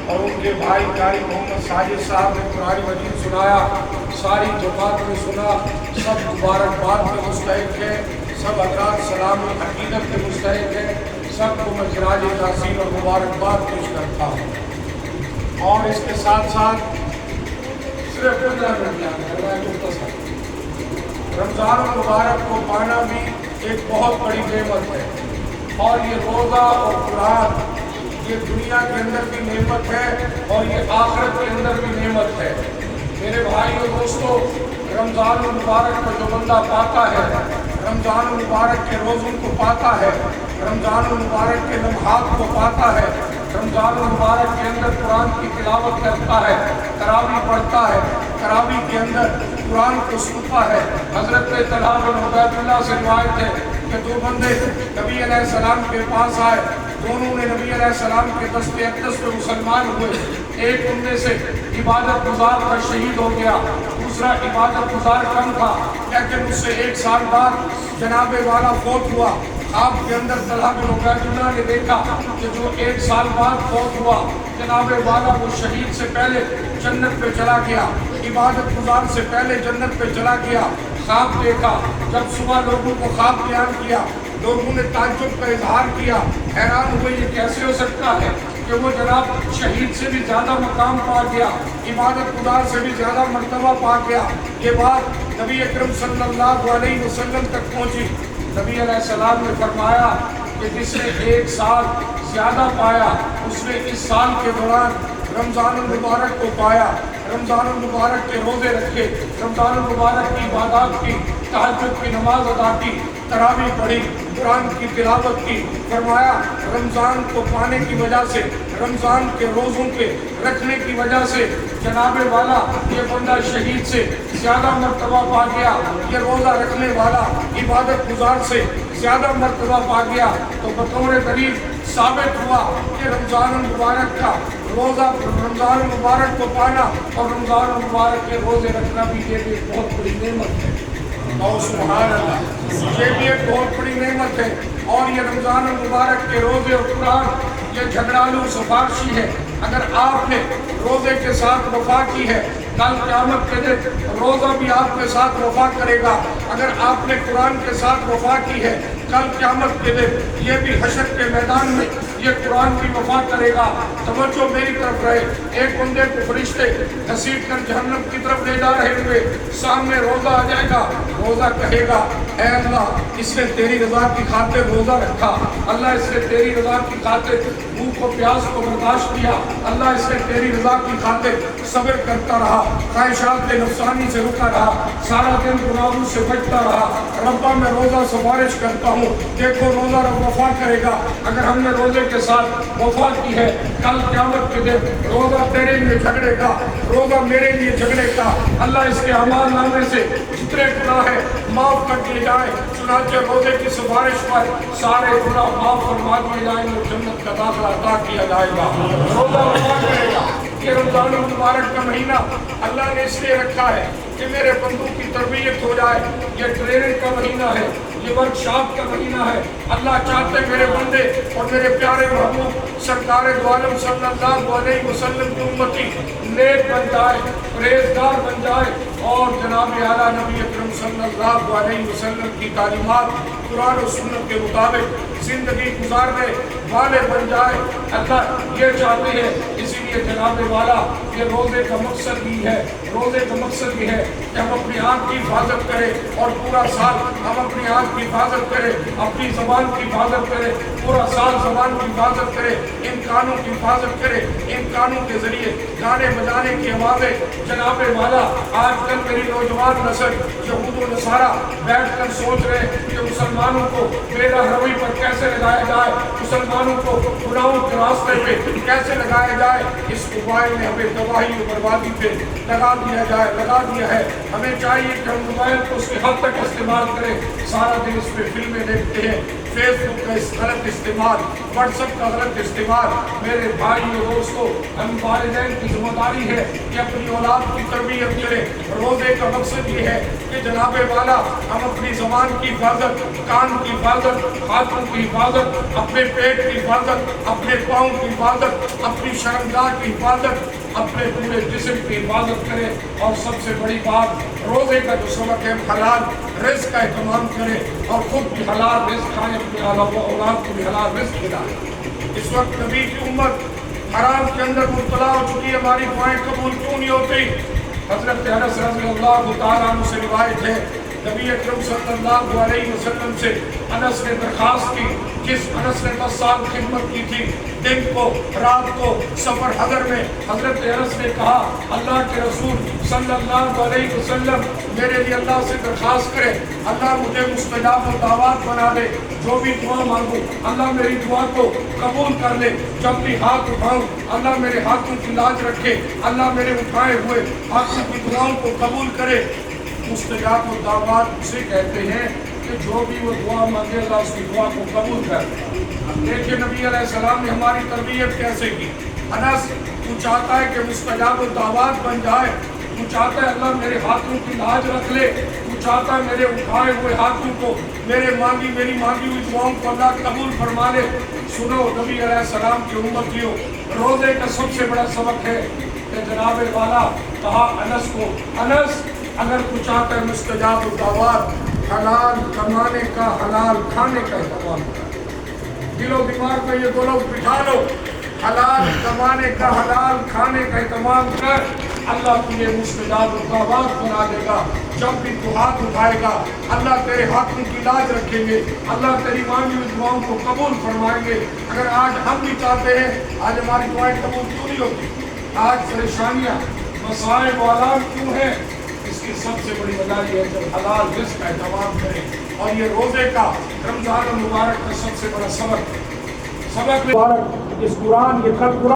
اور ان کے بھائی قاری محمد ساجد صاحب نے قرآن مجید سنایا، ساری جماعت نے سنا، سب مبارکباد کے مستحق ہیں، سب حضرات سلام عقیدت کے مستحق ہیں، سب کو میں خراج تحسین اور مبارکباد پیش کرتا ہوں۔ اور اس کے ساتھ ساتھ صرف 15 منٹ مختصر، رمضان المبارک کو پانا بھی ایک بہت بڑی نعمت ہے، اور یہ روزہ اور قرآن یہ دنیا کے اندر بھی نعمت ہے اور یہ آخرت کے اندر بھی نعمت ہے۔ میرے بھائی اور دوستو، رمضان المبارک کو جو بندہ پاتا ہے، رمضان المبارک کے روزوں کو پاتا ہے، رمضان المبارک کے لمحات کو پاتا ہے، رمضان المبارک کے اندر قرآن کی تلاوت کرتا ہے، تراویح پڑھتا ہے، تراویح کے اندر قرآن کو سنتا ہے۔ حضرت طلحہ بن عبید اللہ سے روایت ہے کہ دو بندے نبی علیہ السلام کے پاس آئے، دونوں نے نبی علیہ السلام کے دست اقدس پہ مسلمان ہوئے۔ ایک ان میں سے عبادت گزار کا شہید ہو گیا، دوسرا عبادت گزار کم تھا، لیکن اس سے 1 سال بعد جناب والا فوت ہوا۔ آپ کے اندر طلحہ بن عبید اللہ نے دیکھا کہ جو 1 سال بعد فوت ہوا، جناب والا وہ شہید سے پہلے جنت پہ چلا گیا، عبادت گزار سے پہلے جنت پہ چلا گیا۔ خواب دیکھا، جب صبح لوگوں کو خواب بیان کیا، لوگوں نے تعجب کا اظہار کیا، حیران ہوئے یہ کیسے ہو سکتا ہے کہ وہ جناب شہید سے بھی زیادہ مقام پا گیا، عبادت گزار سے بھی زیادہ مرتبہ پا گیا۔ یہ بات نبی اکرم صلی اللہ علیہ وسلم تک پہنچی۔ نبی علیہ السلام نے فرمایا کہ جس نے 1 سال زیادہ پایا، اس نے اس سال کے دوران رمضان المبارک کو پایا، رمضان المبارک کے روزے رکھے، رمضان المبارک کی عبادات کی، تہجد کی نماز ادا کی، تراویح پڑھی، قرآن کی تلاوت کی۔ فرمایا رمضان کو پانے کی وجہ سے، رمضان کے روزوں کے رکھنے کی وجہ سے جناب والا یہ بندہ شہید سے زیادہ مرتبہ پا گیا، یہ روزہ رکھنے والا عبادت گزار سے زیادہ مرتبہ پا گیا۔ تو بطور دلیل ثابت ہوا کہ رمضان المبارک کا روزہ، رمضان المبارک کو پانا اور رمضان المبارک کے روزے رکھنا بھی یہ بھی بہت بڑی نعمت ہے۔ اور سبحان اللہ، یہ بھی ایک بہت بڑی نعمت ہے۔ اور یہ رمضان المبارک کے روزے اور قرآن یہ جھگڑالو سفارشی ہے۔ اگر آپ نے روزے کے ساتھ وفا کی ہے، کل قیامت کے دن روزہ بھی آپ کے ساتھ وفا کرے گا۔ اگر آپ نے قرآن کے ساتھ وفا کی ہے، کل قیامت کے دن یہ بھی حشر کے میدان میں یہ قرآن کی وفا کرے گا۔ توجہ میری طرف رہے، ایک بندے کو فرشتے گھسیٹ کر جہنم کی طرف لے جا رہے ہوئے، سامنے روزہ آ جائے گا، روزہ کہے گا اے اللہ اس نے تیری رضا کی خاطر روزہ رکھا، اللہ اس نے تیری رضا کی خاطر بھوک و پیاس کو برداشت کیا، اللہ اس نے تیری رضا کی خاطر صبر کرتا رہا، خواہشات نفسانی سے رکا رہا، سارا دن گناہوں سے بچتا رہا۔ ربا میں روزہ سفارش کرتا ہوں، دیکھو روزہ رب وفا کرے گا۔ اگر ہم نے روزے کے ساتھ وفا کی ہے، کل قیامت کے دن روزہ تیرے لیے جھگڑے گا، روزہ میرے لیے جھگڑے گا۔ اللہ اس کے اعمال نامے سے جتنے گناہ ہیں معاف کر دیے جائیں، چنانچہ روزے کی سفارش پر سارے گناہ معاف فرما دیے جائیں گے، جنت کا داخلہ عطا کیا جائے گا۔ روزہ وفا کرے گا۔ یہ رمضان المبارک کا مہینہ اللہ نے اس لیے رکھا ہے کہ میرے بندوں کی تربیت ہو جائے۔ یہ ٹریننگ کا مہینہ ہے، یہ ورکشاپ کا مہینہ ہے۔ اللہ چاہتے میرے بندے اور میرے پیارے محبوب سرکار دو عالم صلی اللہ علیہ وسلم کی امتی نیک بن جائے، پرہیزگار بن جائے، اور جناب اعلیٰ نبی اکرم صلی اللہ علیہ وسلم کی تعلیمات قرآن و سنت کے مطابق زندگی گزارنے والے بن جائے۔ اللہ یہ چاہتے ہیں، اسی لیے جناب والا یہ روزے کا مقصد بھی ہے، روزے کا مقصد بھی ہے کہ ہم اپنی آنکھ کی حفاظت کریں، اور پورا سال ہم اپنی آنکھ کی حفاظت کریں، اپنی زبان کی حفاظت کریں، پورا سال زبان کی حفاظت کریں، ان کانوں کی حفاظت کریں، ان کانوں کے ذریعے گانے بجانے کی آوازیں جناب والا آج کل میری نوجوان نسل یہود و نصارہ بیٹھ کر سوچ رہے ہیں کہ مسلمانوں کو بے رہنمائی پر کیسے لگایا جائے، مسلمانوں کو گناہوں کے راستے پہ کیسے لگایا جائے۔ اس موبائل نے ہمیں تباہی و بربادی پہ لگا دیا ہے۔ ہمیں چاہیے کہ ہم موبائل کو اس کی حد تک استعمال کریں، سارا دن اس پہ فلمیں دیکھتے ہیں، فیس بک کا غلط استعمال، واٹس ایپ کا غلط استعمال، میرے بھائی اور دوستوں، ہم والدین کی ذمہ داری ہے کہ اپنی اولاد کی تربیت کریں۔ روزے کا مقصد یہ ہے کہ جناب والا ہم اپنی زبان کی حفاظت، کان کی حفاظت، ہاتھوں کی حفاظت، اپنے پیٹ کی حفاظت، اپنے پاؤں کی حفاظت، اپنی شرمگاہ کی حفاظت، اپنے پورے جسم کی حفاظت کریں۔ اور سب سے بڑی بات، روزے کا جو سبق ہے، حلال رزق کا اہتمام کریں اور خود بھی حلال رزق کھائیں، اپنے اولاد کو بھی حلال رزق کھلائیں۔ اس وقت نبی کی امت حرام کے اندر مبتلا ہو چکی ہے، ہماری دعائیں قبول کیوں نہیں ہوتی؟ حضرت انس رضی اللہ تعالیٰ عنہ سے روایت ہے، نبی اکرم صلی اللہ علیہ وسلم سے انس نے درخواست کی، جس انس نے 10 سال خدمت کی تھی، دن کو رات کو سفر حضر میں، حضرت انس نے کہا اللہ کے رسول صلی اللہ علیہ وسلم میرے لیے اللہ سے درخواست کرے، اللہ مجھے مستجاب الدعوات بنا دے، جو بھی دعا مانگوں اللہ میری دعا کو قبول کر لے، جب بھی ہاتھ اٹھاؤں اللہ میرے ہاتھوں کی لاج رکھے، اللہ میرے اٹھائے ہوئے ہاتھوں کی دعاؤں کو قبول کرے۔ مستجاب الدعوات اسے کہتے ہیں کہ جو بھی وہ دعا مانگے اللہ اس کی دعا کو قبول کر۔ دیکھیں نبی علیہ السلام نے ہماری تربیت کیسے کی۔ انس، تو چاہتا ہے کہ مستجاب الدعوات بن جائے، تو چاہتا ہے اللہ میرے ہاتھوں کی لاج رکھ لے، تو چاہتا ہے میرے اٹھائے ہوئے ہاتھوں کو، میری مانگی ہوئی دعاؤں کو اللہ قبول فرما لے۔ سنو نبی علیہ السلام کی امتیوں، روزے کا سب سے بڑا سبق ہے کہ جناب والا کہا انس کو، انس اگر تو چاہتا ہے مستجاب الدعوات، حلال کمانے کا، حلال کھانے کا اہتمام کر۔ دل و دماغ میں یہ دو لوگ بٹھا لو، حلال کمانے کا، حلال کھانے کا اہتمام کر، اللہ تجھے مستجاب الدعوات بنا دے گا۔ جب بھی تو ہاتھ اٹھائے گا اللہ تیرے ہاتھوں کی لاج رکھیں گے، اللہ تیری مانگی ہوئی دعاؤں کو قبول فرمائیں گے۔ اگر آج ہم بھی چاہتے ہیں، آج ہماری دعائیں قبول کیوں نہیں ہوتی؟ آج پریشانیاں، مسائل و آلام کیوں ہیں؟ اس کی سب سے بڑی وجہ یہ ہے جب حلال رزق کا اہتمام کریں۔ اور یہ روزے کا، رمضان المبارک کا سب سے بڑا سبق مبارک، اس قرآن، یہ خط قرآن